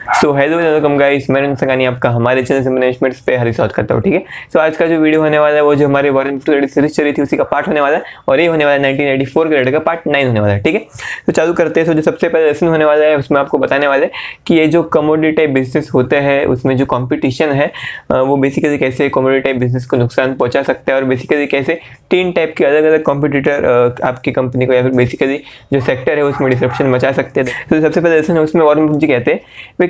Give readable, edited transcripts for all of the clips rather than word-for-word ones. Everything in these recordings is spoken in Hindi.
सो हेलो वेलकम गाइस, मैं रंजन संगानी आपका हमारे चैनल से मैनेजमेंट पे हरी स्वागत करता हूँ। ठीक है, सो आज का जो वीडियो होने वाला है वो जो हमारे वॉरेन बफेट सीरीज चली थी उसी का पार्ट होने वाला है और ये होने वाला है 1984 के रेट का पार्ट 9 होने वाला है। ठीक है, तो चालू करते हैं। तो जो सबसे पहले लेसन होने वाला है उसमें आपको बताने वाले कि ये जो कमोडिटी टाइप बिजनेस होते हैं उसमें जो कॉम्पिटिशन है वो बेसिकली कैसे कमोडिटी टाइप बिजनेस को नुकसान पहुंचा सकता है और बेसिकली कैसे 3 टाइप के अलग अलग कॉम्पिटिटर आपकी कंपनी को या फिर बेसिकली जो सेक्टर है उसमें डिसरप्शन मचा सकते हैं। तो सबसे पहले लेसन है उसमें वॉरेन बफेट जी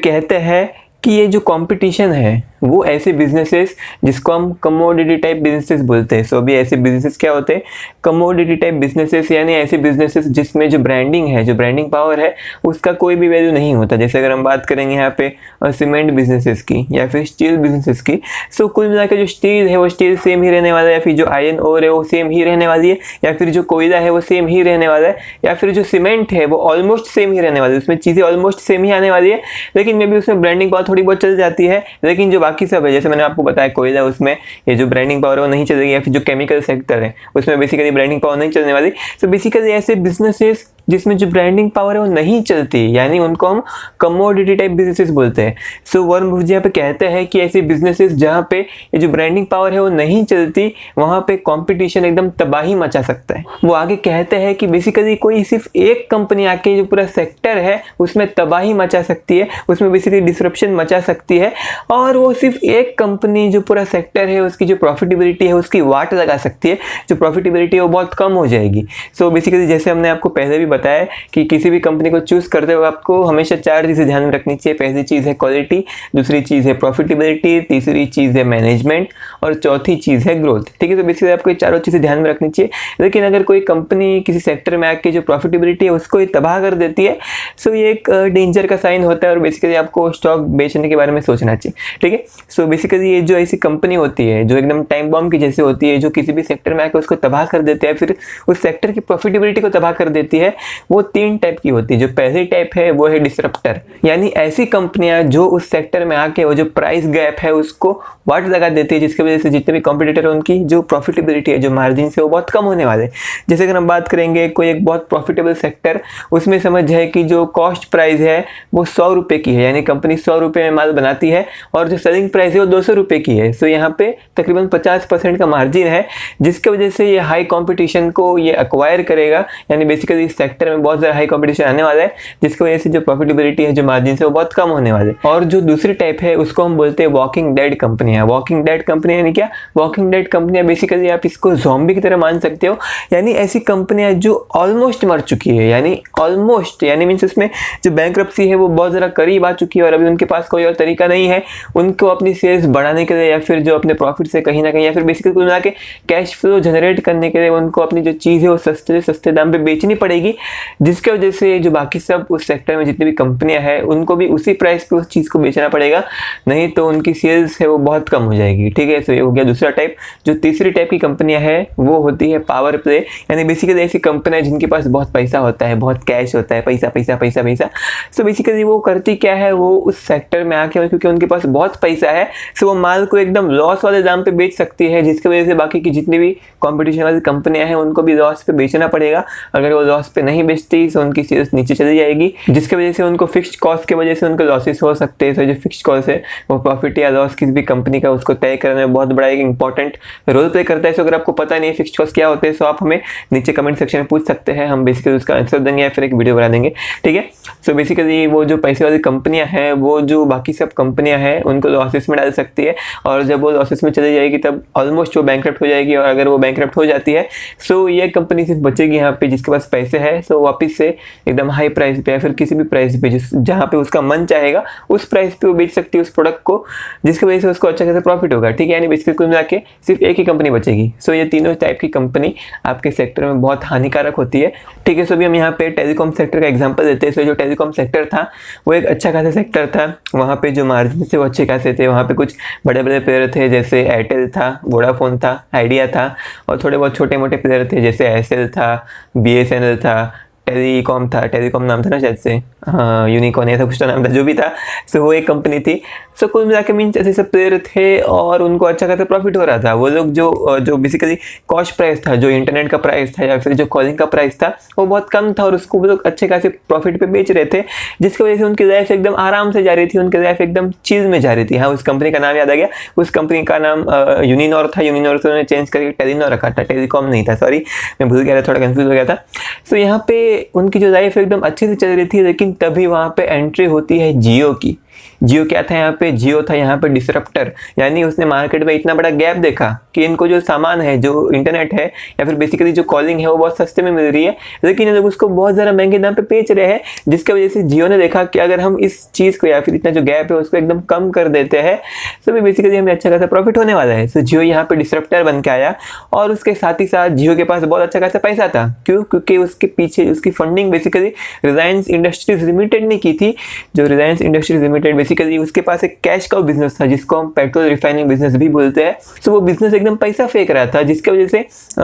कहते हैं कि ये जो कंपटीशन है वो ऐसे बिजनेसेस जिसको हम कमोडिटी टाइप बिजनेसेस बोलते हैं। सो अभी ऐसे बिजनेसेस क्या होते हैं? कमोडिटी टाइप बिजनेसेस, यानी ऐसे बिजनेसेस जिसमें जो ब्रांडिंग है, जो ब्रांडिंग पावर है उसका कोई भी वैल्यू नहीं होता। जैसे अगर हम बात करेंगे यहाँ पे सीमेंट बिजनेसेस की या फिर स्टील बिजनेसेस की, सो कुल मिलाकर जो स्टील है वो स्टील सेम ही रहने वाला है, या फिर जो आयरन ओर है वो सेम ही रहने वाली है, या फिर जो कोयला है वो सेम ही रहने वाला है, या फिर जो सीमेंट है वो ऑलमोस्ट सेम ही रहने वाली है। उसमें चीज़ें ऑलमोस्ट सेम ही आने वाली है, लेकिन मे भी उसमें ब्रांडिंग पावर थोड़ी बहुत चल जाती है। लेकिन जो बाकी सब है, जैसे मैंने आपको बताया कोयला, उसमें ये जो ब्रांडिंग पावर है वो नहीं चलेगी, या फिर जो केमिकल सेक्टर है उसमें बेसिकली ब्रांडिंग पावर नहीं चलने वाली। तो बेसिकली ऐसे बिजनेसेस जिसमें जो ब्रांडिंग पावर है वो नहीं चलती, यानी उनको हम कमोडिटी टाइप बिजनेसेस बोलते हैं। सो वॉरेन बफेट यहाँ पे कहते हैं कि ऐसे बिजनेसेस जहाँ पे ये जो ब्रांडिंग पावर है वो नहीं चलती, वहाँ पे कंपटीशन एकदम तबाही मचा सकता है। वो आगे कहते हैं कि बेसिकली कोई सिर्फ एक कंपनी आके जो पूरा सेक्टर है उसमें तबाही मचा सकती है, उसमें बेसिकली डिसरप्शन मचा सकती है, और वो सिर्फ एक कंपनी जो पूरा सेक्टर है उसकी जो प्रॉफिटेबिलिटी है उसकी वाट लगा सकती है, जो प्रॉफिटेबिलिटी है वो बहुत कम हो जाएगी। सो बेसिकली जैसे हमने आपको पहले भी बताया कि किसी भी कंपनी को चूज करते हुए आपको हमेशा 4 चीजें ध्यान में रखनी चाहिए। पहली चीज है क्वालिटी, दूसरी चीज है प्रॉफिटेबिलिटी, तीसरी चीज है मैनेजमेंट और चौथी चीज है ग्रोथ। ठीक है, तो बेसिकली आपको ये चारों चीजें ध्यान में रखनी चाहिए। लेकिन अगर कोई कंपनी किसी सेक्टर में आके जो प्रॉफिटेबिलिटी है उसको ही तबाह कर देती है, सो ये एक डेंजर का साइन होता है और बेसिकली आपको स्टॉक बेचने के बारे में सोचना चाहिए। ठीक है, सो बेसिकली ये जो ऐसी कंपनी होती है जो एकदम टाइम बॉम्ब की जैसे होती है, जो किसी भी सेक्टर में आके उसको तबाह कर देते हैं, फिर उस सेक्टर की प्रॉफिटेबिलिटी को तबाह कर देती है, वो 3 टाइप की होती है। जो पहली टाइप है वो है डिसरप्टर, यानी ऐसी कंपनियां जो उस सेक्टर में आके वो जो प्राइस गैप है उसको वाट लगा देती है, जिसकी वजह से जितने भी कॉम्पिटिटर है उनकी जो प्रॉफिटेबिलिटी है, जो मार्जिन है वो बहुत कम होने वाले। जैसे अगर हम बात करेंगे कोई एक बहुत प्रॉफिटेबल सेक्टर, उसमें समझ है कि जो कॉस्ट प्राइस है वो 100 रुपये की है, यानी कंपनी 100 रुपये में माल बनाती है और जो सेलिंग प्राइस है वो 200 रुपये की है। सो यहाँ पे तकरीबन 50% का मार्जिन है, जिसकी वजह से ये हाई कॉम्पिटिशन को ये अक्वायर करेगा, यानी बेसिकली इस सेक्टर में बहुत ज़्यादा हाई कॉम्पिटिशन आने वाला है, जिसकी वजह से जो प्रॉफिटेबिलिटी है, जो मार्जिन है वो बहुत कम होने वाले। और जो दूसरी टाइप है उसको हम बोलते हैं वॉकिंग डेड कंपनियां। वॉकिंग डेड कंपनियां यानी क्या? वॉकिंग डेड कंपनियां बेसिकली आप इसको ज़ॉम्बी की तरह मान सकते हो, यानी ऐसी कंपनियां जो ऑलमोस्ट मर चुकी है, यानी ऑलमोस्ट, यानी मीन्स उसमें जो बैंक्रप्सी है वो बहुत ज़्यादा करीब आ चुकी है और अभी उनके पास कोई और तरीका नहीं है उनको अपनी सेल्स बढ़ाने के लिए, या फिर जो अपने प्रॉफिट से कहीं ना कहीं, या फिर बेसिकली कुल मिला के कैश फ्लो जनरेट करने के लिए उनको अपनी जो चीज़ है वो सस्ते सस्ते दाम पे बेचनी पड़ेगी, जिसकी वजह से जो बाकी सब उस सेक्टर में जितनी भी कंपनियां हैं उनको भी उसी प्राइस पे उस चीज़ को बेचना पड़ेगा, नहीं तो उनकी सेल्स है वो बहुत कम हो जाएगी। ठीक है, तो ये हो गया दूसरा टाइप। जो तीसरी टाइप की कंपनियां हैं वो होती है पावर प्ले, यानी बेसिकली ऐसी कंपनियां जिनके पास बहुत पैसा होता है, बहुत कैश होता है, पैसा पैसा पैसा पैसा। सो बेसिकली वो करती क्या है, वो उस सेक्टर में आके क्योंकि उनके पास बहुत पैसा है, सो वो माल को एकदम लॉस वाले दाम पे बेच सकती है, जिसकी वजह से बाकी की जितनी भी कॉम्पिटिशन वाली कंपनियां हैं उनको भी लॉस पे बेचना पड़ेगा। अगर वो लॉस पे नहीं बेचती तो उनकी सेल्स नीचे चली जाएगी, जिसकी वजह से उनको फिक्स्ड कॉस्ट की वजह से उनको लॉसेस हो सकते हैं। तो जो फिक्स्ड कॉस्ट है वो प्रॉफिट या लॉस किसी भी कंपनी का उसको तय करने में बहुत बड़ा एक इंपॉर्टेंट रोल प्ले करता है। सो अगर आपको पता नहीं है फिक्स्ड कॉस्ट क्या होते हैं, तो आप हमें नीचे कमेंट सेक्शन में पूछ सकते हैं, हम बेसिकली उसका आंसर देंगे या फिर एक वीडियो बना देंगे। ठीक है, सो बेसिकली वो जो पैसे वाली कंपनियां हैं वो जो बाकी सब कंपनियां हैं उनको लॉसेस में डाल सकती है, और जब वो लॉसेस में चली जाएगी तब ऑलमोस्ट वो बैंकरप्ट हो जाएगी। और अगर वो बैंकरप्ट हो जाती है सो ये कंपनी सिर्फ बचेगी यहाँ पे जिसके पास पैसे है, सो वापस से एकदम हाई प्राइस पे या फिर किसी भी प्राइस पे जहाँ पे उसका मन चाहेगा उस प्राइस पे वो बेच सकती है उस प्रोडक्ट को, जिसकी वजह से उसको अच्छा खासा प्रॉफिट होगा। ठीक है, यानी बेसिकली कुल मिला के सिर्फ एक ही कंपनी बचेगी। सो ये तीनों टाइप की कंपनी आपके सेक्टर में बहुत हानिकारक होती है। ठीक है, सो अभी हम यहाँ पे टेलीकॉम सेक्टर का एग्जांपल देते हैं। सो जो टेलीकॉम सेक्टर था वो एक अच्छा खासा सेक्टर था, वहाँ पे जो मार्जिन थे वो अच्छे खासे थे, वहाँ पे कुछ बड़े बड़े प्लेयर थे जैसे एयरटेल था, वोडाफोन था, आइडिया था, और थोड़े बहुत छोटे मोटे प्लेयर थे जैसे एयरसेल था, BSNL था, टेलीकॉम था, टेलीकॉम नाम था ना शायद से, हाँ यूनिकॉर्न ऐसा कुछ तो नाम था, जो भी था। सो वो एक कंपनी थी। सो कुल मिला के मीन्स ऐसे सब प्लेयर थे और उनको अच्छा खासा प्रॉफिट हो रहा था। वो लोग जो बेसिकली कॉस्ट प्राइस था, जो इंटरनेट का प्राइस था या फिर जो कॉलिंग का प्राइस था, वो बहुत कम था और उसको वो लोग अच्छे खासे प्रॉफिट पे बेच रहे थे, जिसकी वजह से उनकी लाइफ एकदम आराम से जा रही थी, उनकी लाइफ एकदम चीज़ में जा रही थी। हाँ, उस कंपनी का नाम याद आ गया, उस कंपनी का नाम यूनिनॉर था। यूनिनॉर से उन्होंने चेंज करके टेलीनॉर रखा था, टेलीकॉम नहीं था, सॉरी मैं भूल गया था, थोड़ा कंफ्यूज हो गया था। सो यहाँ पे उनकी जो लाइफ एकदम अच्छे से चल रही थी, लेकिन तभी वहाँ पे एंट्री होती है जियो की। जियो क्या था यहाँ पे? जियो था यहाँ पे डिसरप्टर, यानी उसने मार्केट में इतना बड़ा गैप देखा कि इनको जो सामान है, जो इंटरनेट है या फिर बेसिकली जो कॉलिंग है, वो बहुत सस्ते में मिल रही है, लेकिन ये लोग उसको बहुत ज़्यादा महंगे दाम पे बेच रहे हैं, जिसकी वजह से जियो ने देखा कि अगर हम इस चीज़ को या फिर इतना जो गैप है उसको एकदम कम कर देते हैं तो भी बेसिकली हमें अच्छा खासा प्रॉफिट होने वाला है। सो जियो यहाँ पे डिसरप्टर बन के आया और उसके साथ ही साथ जियो के पास बहुत अच्छा खासा पैसा था। क्यों? क्योंकि उसके पीछे उसकी funding basically Reliance industries limited ने की थी। जो रिलायंस इंडस्ट्रीज लिमिटेड बेसिकली उसके पास एक कैश का बिजनेस था, जिसको हम पेट्रोल रिफाइनिंग बिजनेस भी बोलते हैं। सो वो बिजनेस एकदम पैसा फेंक रहा था, जिसकी वजह से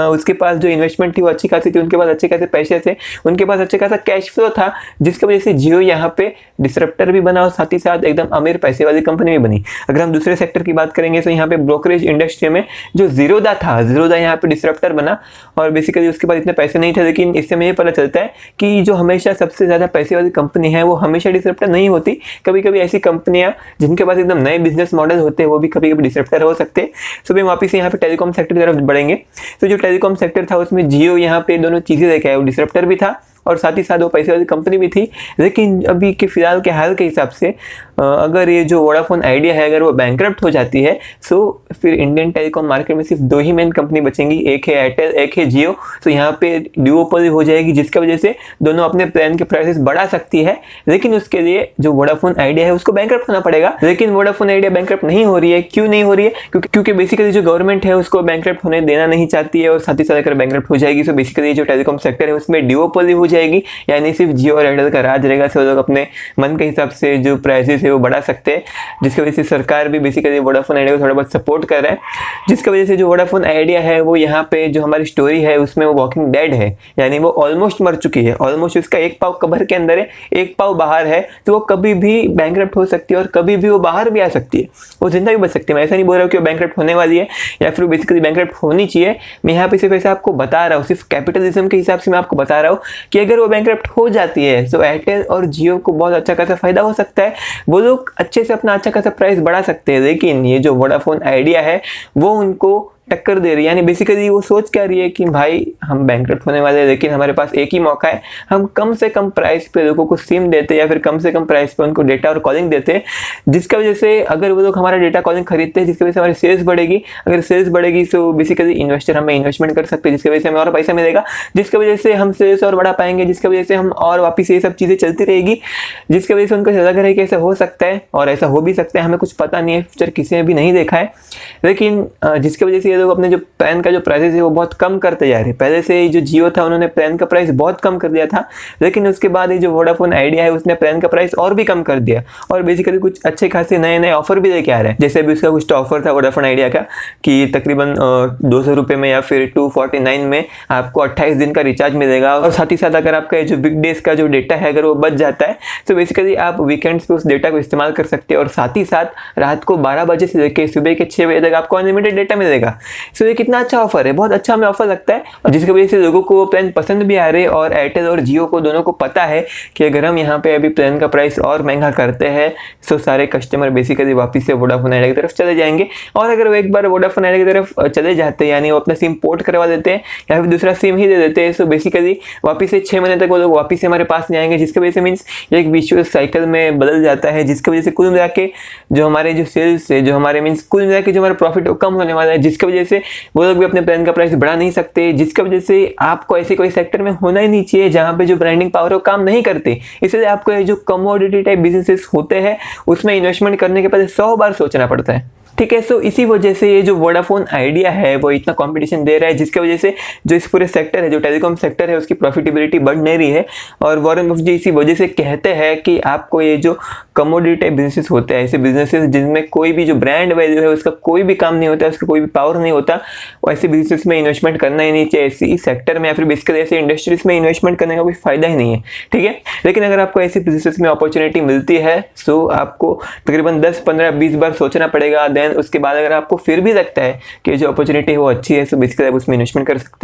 उसके पास जो इन्वेस्टमेंट थी वो अच्छी खासी थी, उनके पास अच्छे खासे पैसे थे, उनके पास अच्छे खासा कैश फ्लो था, जिसकी वजह से जियो यहाँ पे डिसरप्टर भी बना और साथ ही साथ एकदम अमीर पैसे वाली कंपनी भी बनी। अगर हम दूसरे सेक्टर की बात करेंगे तो यहाँ पे ब्रोकरेज इंडस्ट्री में जो जीरोदा था, जीरोदा यहाँ पे डिसरप्टर बना और बेसिकली उसके पास इतने पैसे नहीं थे, लेकिन इससे मुझे पता चलता है कि जो हमेशा सबसे ज़्यादा पैसे वाली कंपनी है वो हमेशा डिसरप्टर नहीं होती। कभी कभी ऐसी कंपनियां जिनके पास एकदम नए बिजनेस मॉडल होते हैं वो भी कभी कभी डिसरप्टर हो सकते हैं। सो भी वापस यहाँ पे टेलीकॉम सेक्टर की तरफ बढ़ेंगे। तो जो टेलीकॉम सेक्टर था उसमें जियो यहाँ पे दोनों चीज़ें लेके आया, वो डिसरप्टर भी था और साथ ही साथ वो पैसे वाली कंपनी भी थी। लेकिन अभी के फिलहाल के हाल के हिसाब से अगर ये जो वोडाफोन आइडिया है अगर वो बैंकरप्ट हो जाती है सो फिर इंडियन टेलीकॉम मार्केट में सिर्फ दो ही मेन कंपनी बचेंगी, एक है एयरटेल, एक है जियो। तो यहाँ पे ड्यूओपोली हो जाएगी, जिसकी वजह से दोनों अपने प्लान के प्राइसेस बढ़ा सकती है, लेकिन उसके लिए जो वोडाफोन आइडिया है उसको बैंकरप्ट होना पड़ेगा। लेकिन वोडाफोन आइडिया बैंकरप्ट नहीं हो रही है। क्यों नहीं हो रही है? क्योंकि बेसिकली जो गवर्नमेंट है उसको बैंकरप्ट होने देना नहीं चाहती है और साथ ही साथ अगर बैंकरप्ट हो जाएगी तो बेसिकली जो टेलीकॉम सेक्टर है उसमें ड्यूओपोली हो जाएगी, यानी सिर्फ जियो और एयरटेल का राज रहेगा। सो लोग अपने मन के हिसाब से जो प्राइसेस है वो बढ़ा सकते हैं, जिसकी वजह से सरकार भी बेसिकली वोडाफोन आइडिया को थोड़ा बहुत सपोर्ट कर रहा है, जिसकी वजह से जो वोडाफोन आइडिया है वो यहाँ पे जो हमारी स्टोरी है उसमें वो वॉकिंग डेड है, यानी वो ऑलमोस्ट मर चुकी है। ऑलमोस्ट उसका एक पाव कबर के अंदर है, एक पाव बाहर है, तो वो कभी भी बैंकरप्ट हो सकती है और कभी भी वो बाहर भी आ सकती है, वो जिंदा भी बच सकती है। मैं ऐसा नहीं बोल रहा हूँ कि वो बैंकरप्ट होने वाली है या फिर बेसिकली बैंकरप्ट होनी चाहिए। मैं यहाँ पे सिर्फ ऐसे आपको बता रहा हूँ, सिर्फ कैपिटलिज्म के हिसाब से मैं आपको बता रहा हूँ कि अगर वो बैंकरप्ट हो जाती है तो एयरटेल और जियो को बहुत अच्छा खासा फायदा हो सकता है। वो लोग अच्छे से अपना अच्छा खासा प्राइस बढ़ा सकते हैं, लेकिन ये जो वोडाफोन आइडिया है वो उनको टक्कर दे रही है। यानी बेसिकली वो सोच क्या रही है कि भाई हम बैंकरप्ट होने वाले हैं, लेकिन हमारे पास एक ही मौका है, हम कम से कम प्राइस पे लोगों को सिम देते या फिर कम से कम प्राइस पे उनको डेटा और कॉलिंग देते, जिसकी वजह से अगर वो लोग हमारा डेटा कॉलिंग खरीदते हैं जिसकी वजह से हमारी सेल्स बढ़ेगी। अगर सेल्स बढ़ेगी तो बेसिकली इन्वेस्टर हमें इन्वेस्टमेंट कर सकते हैं, जिसकी वजह से हमें और पैसा मिलेगा, जिसकी वजह से हम सेल्स और बढ़ा पाएंगे, जिसकी वजह से हम और वापिस ये सब चीज़ें चलती रहेगी, जिसकी वजह से उनको लग रहा है कि ऐसा हो सकता है और ऐसा हो भी सकता है। हमें कुछ पता नहीं है, फ्यूचर किसी ने भी नहीं देखा है, लेकिन जिसकी वजह से ये लोग अपने जो प्लान का जो प्राइस है वो बहुत कम करते जा रहे हैं। पहले से जो जियो था उन्होंने प्लान का प्राइस बहुत कम कर दिया था, लेकिन उसके बाद ये जो वोडाफोन आइडिया है उसने प्लान का प्राइस और भी कम कर दिया और बेसिकली कुछ अच्छे खासे नए नए ऑफर भी लेके आ रहे हैं। जैसे अभी उसका कुछ ऑफर था वोडाफोन आइडिया का कि तकरीबन 200 रुपये में या फिर 249 में आपको 28 दिन का रिचार्ज मिलेगा और साथ ही साथ अगर आपका जो बिग डेज का जो डेटा है अगर वो बच जाता है तो बेसिकली आप वीकेंड्स पे उस डेटा को इस्तेमाल कर सकते हैं और साथ ही साथ रात को 12 बजे से लेकर सुबह के 6 बजे तक आपको अनलिमिटेड डेटा मिलेगा। सो ये कितना अच्छा ऑफर है, बहुत अच्छा हमें ऑफर लगता है और जिसकी वजह से लोगों को वो प्लान पसंद भी आ रहे हैं और एयरटेल और जियो को दोनों को पता है कि अगर हम यहाँ पे अभी प्लान का प्राइस और महंगा करते हैं तो सारे कस्टमर बेसिकली वापस से वोडाफोन आइडिया की तरफ चले जाएंगे। और अगर वो एक बार वोडाफोन आइडिया की तरफ चले जाते हैं, यानी वो अपना सिम पोर्ट करवा देते हैं या फिर दूसरा सिम ही दे देते हैं, तो बेसिकली वापस से 6 महीने तक वो लोग वापस से हमारे पास नहीं आएंगे, जिसकी वजह से मीन्स एक विशुअस साइकिल में बदल जाता है, जिसकी वजह से कुल मिला के जो हमारे जो सेल्स है, जो हमारे मीन्स कुल मिला के जो हमारा प्रॉफिट वो कम होने वाला है, जिसकी वजह से वो लोग भी अपने प्लान का प्राइस बढ़ा नहीं सकते, जिसकी वजह से आपको ऐसे कोई सेक्टर में होना ही नहीं चाहिए जहां पे जो ब्रांडिंग पावर वो काम नहीं करते। इसलिए आपको ये जो कमोडिटी टाइप बिजनेसेस होते हैं उसमें इन्वेस्टमेंट करने के पहले 100 बार सोचना पड़ता है। ठीक है। सो इसी वजह से ये जो वोडाफोन आइडिया है वो इतना कंपटीशन दे रहा है, जिसकी वजह से जो इस पूरे सेक्टर है, जो टेलीकॉम सेक्टर है, उसकी प्रॉफिटेबिलिटी बढ़ नहीं रही है। और वॉरेन बफेट जी इसी वजह से कहते हैं कि आपको ये जो कमोडिटी टाइप बिजनेसेस होते हैं, ऐसे बिजनेसेस जिनमें कोई भी जो ब्रांड वैल्यू है उसका कोई भी काम नहीं होता, उसका कोई भी पावर नहीं होता, ऐसे बिजनेस में इन्वेस्टमेंट करना ही नहीं चाहिए। ऐसी सेक्टर में या फिर बेसिकली ऐसे इंडस्ट्रीज में इन्वेस्टमेंट करने का कोई फायदा ही नहीं है, ठीक है। लेकिन अगर आपको ऐसे बिजनेसेस में अपॉर्चुनिटी मिलती है सो आपको तकरीबन 10, 15, 20 बार सोचना पड़ेगा। देन उसके बाद अगर आपको फिर भी लगता है कि जो अपॉर्चुनिटी है वो अच्छी है, सो बेसिकली आप उसमें इन्वेस्टमेंट कर सकते हैं।